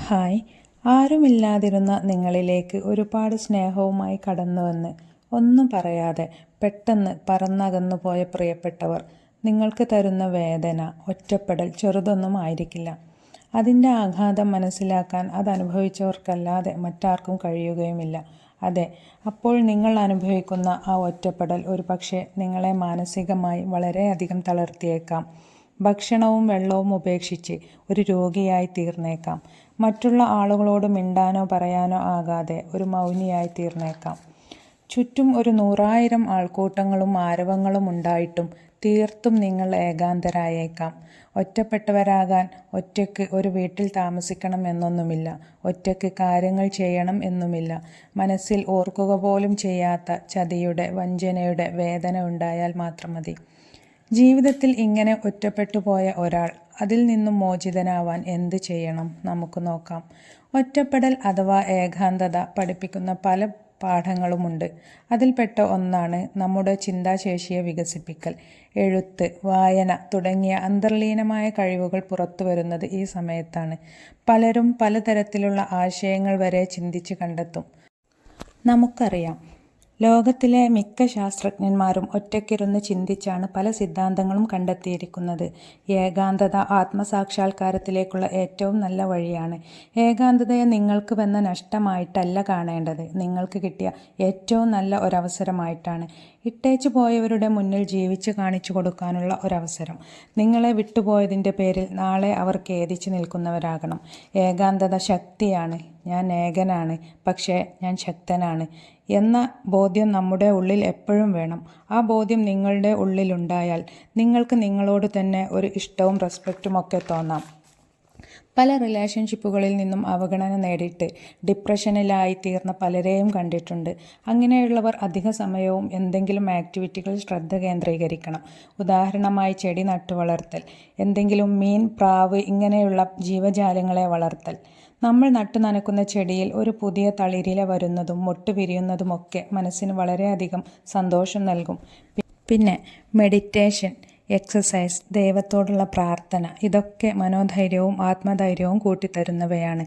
Hi. ആരുമില്ലാതിരുന്ന നിങ്ങളിലേക്ക് ഒരുപാട് സ്നേഹവുമായി കടന്നുവന്ന് ഒന്നും പറയാതെ പെട്ടെന്ന് പറന്നകന്നുപോയ പ്രിയപ്പെട്ടവർ നിങ്ങൾക്ക് തരുന്ന വേദന, ഒറ്റപ്പെടൽ ചെറുതൊന്നും ആയിരിക്കില്ല. അതിൻ്റെ ആഘാതം മനസ്സിലാക്കാൻ അതനുഭവിച്ചവർക്കല്ലാതെ മറ്റാർക്കും കഴിയുകയുമില്ല. അതെ, അപ്പോൾ നിങ്ങൾ അനുഭവിക്കുന്ന ആ ഒറ്റപ്പെടൽ ഒരുപക്ഷെ നിങ്ങളെ മാനസികമായി വളരെയധികം തളർത്തിയേക്കാം. ഭക്ഷണവും വെള്ളവും ഉപേക്ഷിച്ച് ഒരു രോഗിയായി തീർന്നേക്കാം. മറ്റുള്ള ആളുകളോട് മിണ്ടാനോ പറയാനോ ആകാതെ ഒരു മൗനിയായി തീർന്നേക്കാം. ചുറ്റും ഒരു 100,000 ആൾക്കൂട്ടങ്ങളും ആരവങ്ങളും ഉണ്ടായിട്ടും തീർത്തും നിങ്ങൾ ഏകാന്തരായേക്കാം. ഒറ്റപ്പെട്ടവരാകാൻ ഒറ്റയ്ക്ക് ഒരു വീട്ടിൽ താമസിക്കണം എന്നൊന്നുമില്ല. ഒറ്റയ്ക്ക് കാര്യങ്ങൾ ചെയ്യണം എന്നുമില്ല. മനസ്സിൽ ഓർക്കുക പോലും ചെയ്യാത്ത ചതിയുടെ, വഞ്ചനയുടെ വേദന ഉണ്ടായാൽ മാത്രം മതി. ജീവിതത്തിൽ ഇങ്ങനെ ഒറ്റപ്പെട്ടു പോയ ഒരാൾ അതിൽ നിന്നും മോചിതനാവാൻ എന്ത് ചെയ്യണം? നമുക്ക് നോക്കാം. ഒറ്റപ്പെടൽ അഥവാ ഏകാന്തത പഠിപ്പിക്കുന്ന പല പാഠങ്ങളുമുണ്ട്. അതിൽപ്പെട്ട ഒന്നാണ് നമ്മുടെ ചിന്താശേഷിയെ വികസിപ്പിക്കൽ. എഴുത്ത്, വായന തുടങ്ങിയ അന്തർലീനമായ കഴിവുകൾ പുറത്തു വരുന്നത് ഈ സമയത്താണ്. പലരും പലതരത്തിലുള്ള ആശയങ്ങൾ വരെ ചിന്തിച്ച് കണ്ടെത്തും. നമുക്കറിയാം, ലോകത്തിലെ മിക്ക ശാസ്ത്രജ്ഞന്മാരും ഒറ്റയ്ക്കിരുന്ന് ചിന്തിച്ചാണ് പല സിദ്ധാന്തങ്ങളും കണ്ടെത്തിയിരിക്കുന്നത്. ഏകാന്തത ആത്മസാക്ഷാത്കാരത്തിലേക്കുള്ള ഏറ്റവും നല്ല വഴിയാണ്. ഏകാന്തതയെ നിങ്ങൾക്ക് വന്ന നഷ്ടമായിട്ടല്ല കാണേണ്ടത്, നിങ്ങൾക്ക് കിട്ടിയ ഏറ്റവും നല്ല ഒരവസരമായിട്ടാണ്. ഇട്ടേച്ചു പോയവരുടെ മുന്നിൽ ജീവിച്ച് കാണിച്ചു കൊടുക്കാനുള്ള ഒരവസരം. നിങ്ങളെ വിട്ടുപോയതിൻ്റെ പേരിൽ നാളെ അവർ ഖേദിച്ച് നിൽക്കുന്നവരാകണം. ഏകാന്തത ശക്തിയാണ്. ഞാൻ ഏകനാണ്, പക്ഷേ ഞാൻ ശക്തനാണ് എന്ന ബോധ്യം നമ്മുടെ ഉള്ളിൽ എപ്പോഴും വേണം. ആ ബോധ്യം നിങ്ങളുടെ ഉള്ളിലുണ്ടായാൽ നിങ്ങൾക്ക് നിങ്ങളോട് തന്നെ ഒരു ഇഷ്ടവും റെസ്പെക്റ്റും ഒക്കെ തോന്നാം. പല റിലേഷൻഷിപ്പുകളിൽ നിന്നും അവഗണന നേടിയിട്ട് ഡിപ്രഷനിലായി തീർന്ന പലരെയും കണ്ടിട്ടുണ്ട്. അങ്ങനെയുള്ളവർ അധിക സമയവും എന്തെങ്കിലും ആക്ടിവിറ്റികളിൽ ശ്രദ്ധ കേന്ദ്രീകരിക്കണം. ഉദാഹരണമായി ചെടി നട്ടുവളർത്തൽ, എന്തെങ്കിലും മീൻ, പ്രാവ് ഇങ്ങനെയുള്ള ജീവജാലങ്ങളെ വളർത്തൽ. നമ്മൾ നട്ടു നനക്കുന്ന ചെടിയിൽ ഒരു പുതിയ തളിരില വരുന്നതും മൊട്ട് വിരിയുന്നതുമൊക്കെ മനസ്സിന് വളരെയധികം സന്തോഷം നൽകും. പിന്നെ മെഡിറ്റേഷൻ, എക്സസൈസ്, ദൈവത്തോടുള്ള പ്രാർത്ഥന ഇതൊക്കെ മനോധൈര്യവും ആത്മധൈര്യവും കൂട്ടിത്തരുന്നവയാണ്.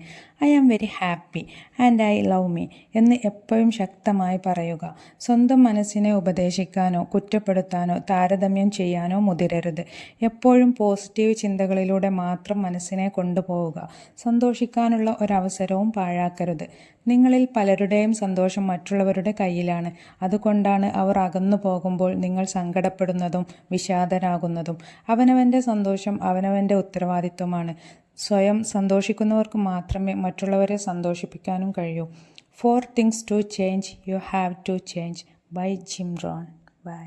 I am very happy and I love me എന്ന് എപ്പോഴും ശക്തമായി പറയുക. സ്വന്തം മനസ്സിനെ ഉപദേശിക്കാനോ കുറ്റപ്പെടുത്താനോ താരതമ്യം ചെയ്യാനോ മുതിരരുത്. എപ്പോഴും പോസിറ്റീവ് ചിന്തകളിലൂടെ മാത്രം മനസ്സിനെ കൊണ്ടുപോവുക. സന്തോഷിക്കാനുള്ള ഒരവസരവും പാഴാക്കരുത്. നിങ്ങളിൽ പലരുടെയും സന്തോഷം മറ്റുള്ളവരുടെ കയ്യിലാണ്. അതുകൊണ്ടാണ് അവർ അകന്നു പോകുമ്പോൾ നിങ്ങൾ സങ്കടപ്പെടുന്നതും വിഷാദരാകുന്നതും. അവനവൻ്റെ സന്തോഷം അവനവൻ്റെ ഉത്തരവാദിത്വമാണ്. സ്വയം സന്തോഷിക്കുന്നവർക്ക് മാത്രമേ മറ്റുള്ളവരെ സന്തോഷിപ്പിക്കാനും കഴിയൂ. 4 things to change, you have to change. Bye Jim Rohn. By.